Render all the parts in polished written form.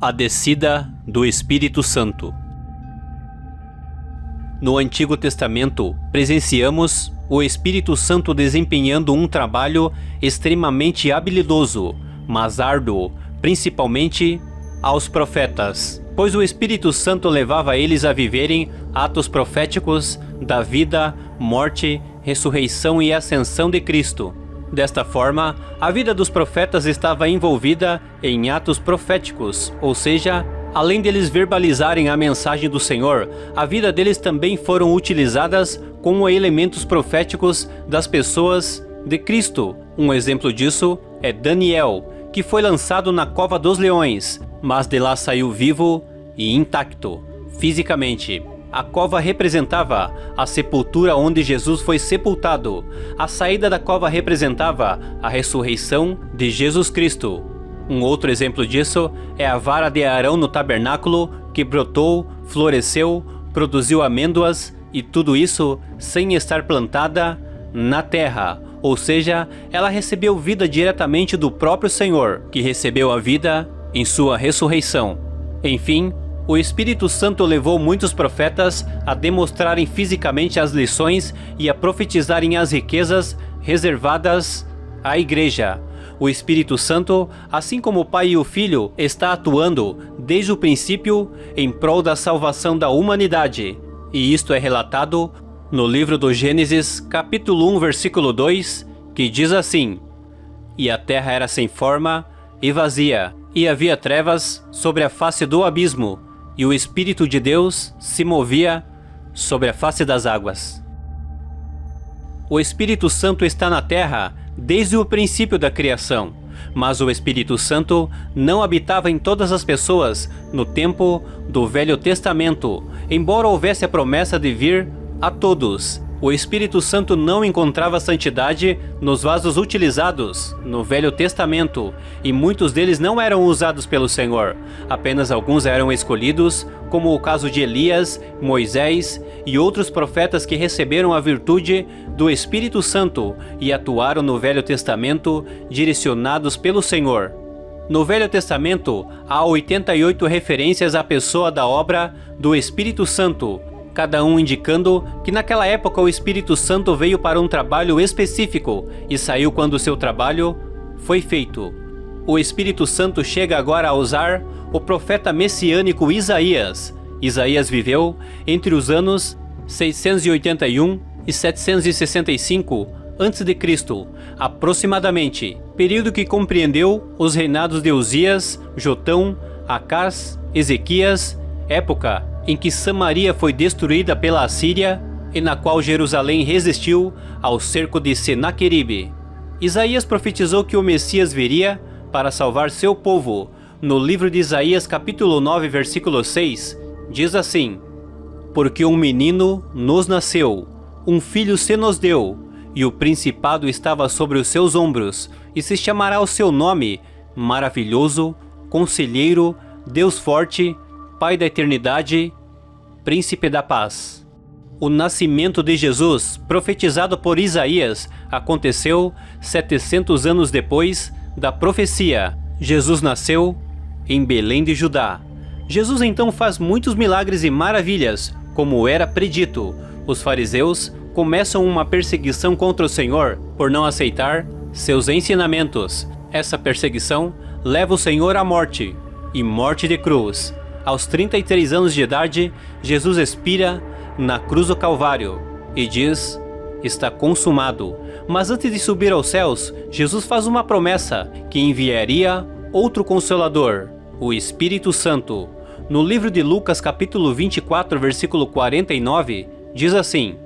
A descida do Espírito Santo. No Antigo Testamento, presenciamos o Espírito Santo desempenhando um trabalho extremamente habilidoso, mas árduo, principalmente aos profetas, pois o Espírito Santo levava eles a viverem atos proféticos da vida, morte, ressurreição e ascensão de Cristo. Desta forma, a vida dos profetas estava envolvida em atos proféticos, ou seja, além deles verbalizarem a mensagem do Senhor, a vida deles também foram utilizadas como elementos proféticos das pessoas de Cristo. Um exemplo disso é Daniel, que foi lançado na cova dos leões, mas de lá saiu vivo e intacto, fisicamente. A cova representava a sepultura onde Jesus foi sepultado. A saída da cova representava a ressurreição de Jesus Cristo. Um outro exemplo disso é a vara de Arão no tabernáculo, que brotou, floresceu, produziu amêndoas, e tudo isso sem estar plantada na terra. Ou seja, ela recebeu vida diretamente do próprio Senhor, que recebeu a vida em sua ressurreição. Enfim, o Espírito Santo levou muitos profetas a demonstrarem fisicamente as lições e a profetizarem as riquezas reservadas à igreja. O Espírito Santo, assim como o Pai e o Filho, está atuando desde o princípio em prol da salvação da humanidade. E isto é relatado no livro do Gênesis, capítulo 1, versículo 2, que diz assim: "E a terra era sem forma e vazia, e havia trevas sobre a face do abismo, e o Espírito de Deus se movia sobre a face das águas." O Espírito Santo está na terra desde o princípio da criação, mas o Espírito Santo não habitava em todas as pessoas no tempo do Velho Testamento, embora houvesse a promessa de vir a todos. O Espírito Santo não encontrava santidade nos vasos utilizados no Velho Testamento, e muitos deles não eram usados pelo Senhor. Apenas alguns eram escolhidos, como o caso de Elias, Moisés e outros profetas que receberam a virtude do Espírito Santo e atuaram no Velho Testamento direcionados pelo Senhor. No Velho Testamento, há 88 referências à pessoa da obra do Espírito Santo, cada um indicando que naquela época o Espírito Santo veio para um trabalho específico e saiu quando seu trabalho foi feito. O Espírito Santo chega agora a usar o profeta messiânico Isaías. Isaías viveu entre os anos 681 e 765 a.C., aproximadamente, período que compreendeu os reinados de Uzias, Jotão, Acás, Ezequias, época em que Samaria foi destruída pela Assíria e na qual Jerusalém resistiu ao cerco de Senaqueribe. Isaías profetizou que o Messias viria para salvar seu povo. No livro de Isaías, capítulo 9, versículo 6, diz assim: "Porque um menino nos nasceu, um filho se nos deu, e o principado estava sobre os seus ombros, e se chamará o seu nome Maravilhoso, Conselheiro, Deus Forte, Pai da Eternidade, Príncipe da Paz." O nascimento de Jesus, profetizado por Isaías, aconteceu 700 anos depois da profecia. Jesus nasceu em Belém de Judá. Jesus então faz muitos milagres e maravilhas, como era predito. Os fariseus começam uma perseguição contra o Senhor por não aceitar seus ensinamentos. Essa perseguição leva o Senhor à morte, e morte de cruz. Aos 33 anos de idade, Jesus expira na cruz do Calvário e diz: "Está consumado." Mas antes de subir aos céus, Jesus faz uma promessa que enviaria outro Consolador, o Espírito Santo. No livro de Lucas, capítulo 24, versículo 49, diz assim: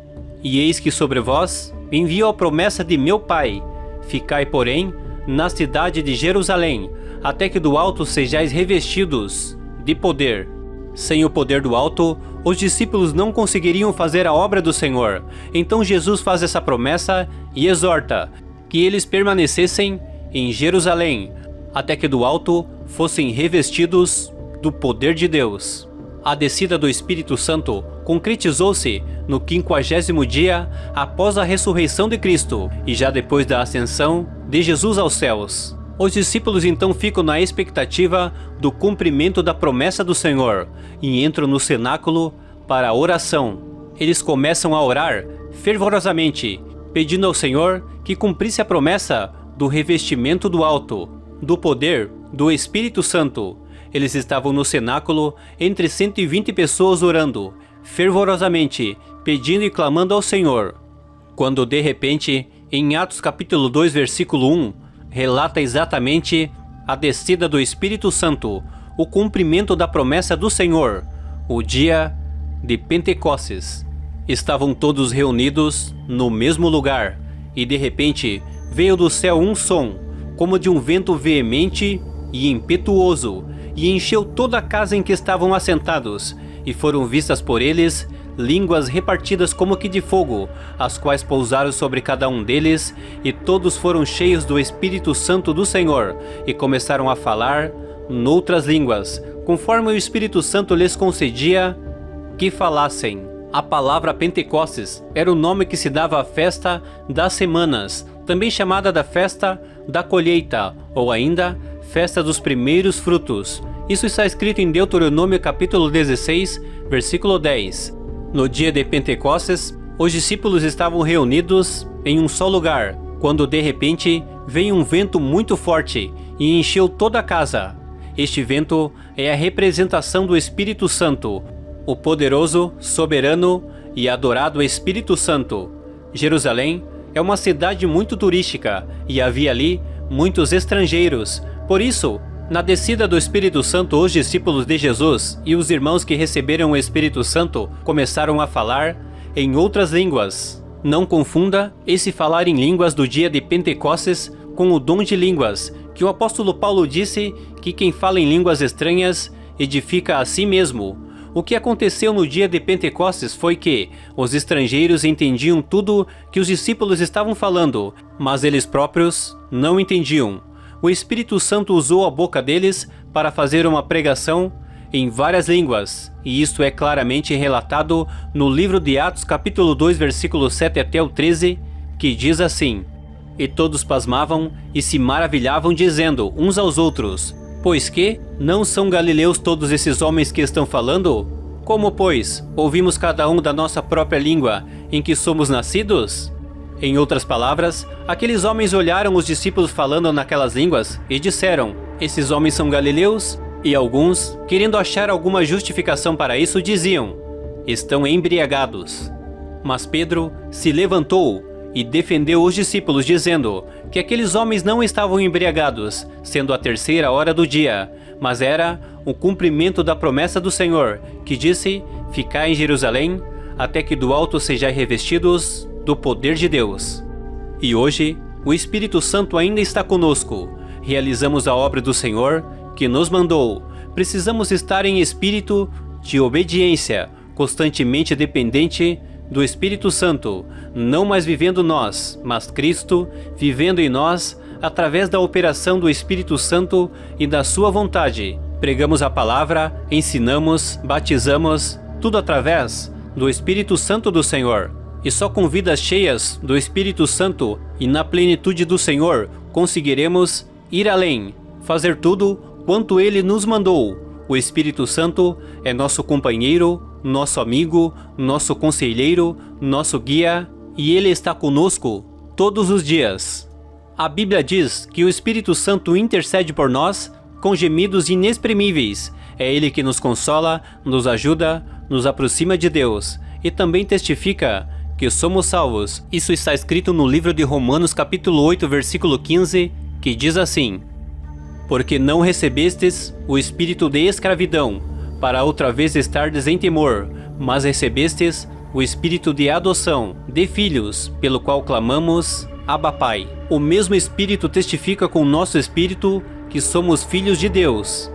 "E eis que sobre vós envio a promessa de meu Pai. Ficai, porém, na cidade de Jerusalém, até que do alto sejais revestidos de poder." Sem o poder do alto, os discípulos não conseguiriam fazer a obra do Senhor. Então Jesus faz essa promessa e exorta que eles permanecessem em Jerusalém, até que do alto fossem revestidos do poder de Deus. A descida do Espírito Santo concretizou-se no 50º dia após a ressurreição de Cristo e já depois da ascensão de Jesus aos céus. Os discípulos então ficam na expectativa do cumprimento da promessa do Senhor e entram no cenáculo para a oração. Eles começam a orar fervorosamente, pedindo ao Senhor que cumprisse a promessa do revestimento do alto, do poder do Espírito Santo. Eles estavam no cenáculo entre 120 pessoas orando fervorosamente, pedindo e clamando ao Senhor. Quando de repente, em Atos capítulo 2, versículo 1, relata exatamente a descida do Espírito Santo, o cumprimento da promessa do Senhor, o dia de Pentecostes. Estavam todos reunidos no mesmo lugar, e de repente veio do céu um som, como de um vento veemente e impetuoso, e encheu toda a casa em que estavam assentados, e foram vistas por eles línguas repartidas como que de fogo, as quais pousaram sobre cada um deles, e todos foram cheios do Espírito Santo do Senhor, e começaram a falar noutras línguas, conforme o Espírito Santo lhes concedia que falassem. A palavra Pentecostes era o nome que se dava à festa das semanas, também chamada da festa da colheita, ou ainda festa dos primeiros frutos. Isso está escrito em Deuteronômio capítulo 16, versículo 10. No dia de Pentecostes, os discípulos estavam reunidos em um só lugar, quando de repente veio um vento muito forte e encheu toda a casa. Este vento é a representação do Espírito Santo, o poderoso, soberano e adorado Espírito Santo. Jerusalém é uma cidade muito turística e havia ali muitos estrangeiros. Por isso, na descida do Espírito Santo, os discípulos de Jesus e os irmãos que receberam o Espírito Santo começaram a falar em outras línguas. Não confunda esse falar em línguas do dia de Pentecostes com o dom de línguas, que o apóstolo Paulo disse que quem fala em línguas estranhas edifica a si mesmo. O que aconteceu no dia de Pentecostes foi que os estrangeiros entendiam tudo que os discípulos estavam falando, mas eles próprios não entendiam. O Espírito Santo usou a boca deles para fazer uma pregação em várias línguas, e isto é claramente relatado no livro de Atos capítulo 2, versículo 7 até o 13, que diz assim: E todos pasmavam e se maravilhavam, dizendo uns aos outros: Pois que não são galileus todos esses homens que estão falando? Como, pois, ouvimos cada um da nossa própria língua em que somos nascidos? Em outras palavras, aqueles homens olharam os discípulos falando naquelas línguas e disseram: Esses homens são galileus? E alguns, querendo achar alguma justificação para isso, diziam: Estão embriagados. Mas Pedro se levantou e defendeu os discípulos, dizendo que aqueles homens não estavam embriagados, sendo a 3ª hora do dia, mas era o cumprimento da promessa do Senhor, que disse: Ficai em Jerusalém, até que do alto sejais revestidos do poder de Deus. E hoje, o Espírito Santo ainda está conosco. Realizamos a obra do Senhor, que nos mandou. Precisamos estar em espírito de obediência, constantemente dependente do Espírito Santo, não mais vivendo nós, mas Cristo vivendo em nós, através da operação do Espírito Santo e da sua vontade. Pregamos a palavra, ensinamos, batizamos, tudo através do Espírito Santo do Senhor. E só com vidas cheias do Espírito Santo e na plenitude do Senhor conseguiremos ir além, fazer tudo quanto Ele nos mandou. O Espírito Santo é nosso companheiro, nosso amigo, nosso conselheiro, nosso guia, e Ele está conosco todos os dias. A Bíblia diz que o Espírito Santo intercede por nós com gemidos inexprimíveis. É Ele que nos consola, nos ajuda, nos aproxima de Deus e também testifica que somos salvos. Isso está escrito no livro de Romanos capítulo 8, versículo 15, que diz assim: Porque não recebestes o espírito de escravidão, para outra vez estardes em temor, mas recebestes o espírito de adoção, de filhos, pelo qual clamamos, Abba Pai. O mesmo Espírito testifica com o nosso espírito que somos filhos de Deus.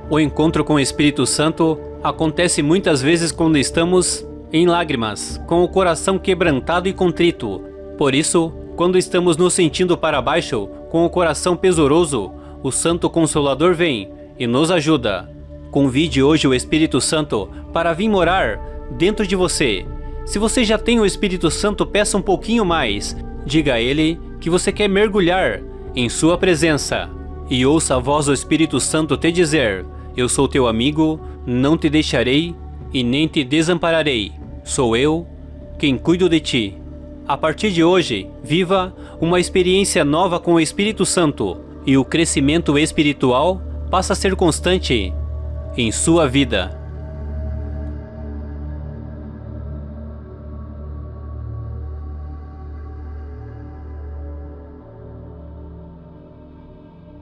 O encontro com o Espírito Santo acontece muitas vezes quando estamos em lágrimas, com o coração quebrantado e contrito. Por isso, quando estamos nos sentindo para baixo, com o coração pesoroso, o Santo Consolador vem e nos ajuda. Convide hoje o Espírito Santo para vir morar dentro de você. Se você já tem o Espírito Santo, peça um pouquinho mais. Diga a Ele que você quer mergulhar em sua presença. e ouça a voz do Espírito Santo te dizer: eu sou teu amigo, não te deixarei e nem te desampararei. Sou eu quem cuido de ti. A partir de hoje, viva uma experiência nova com o Espírito Santo e o crescimento espiritual passa a ser constante em sua vida.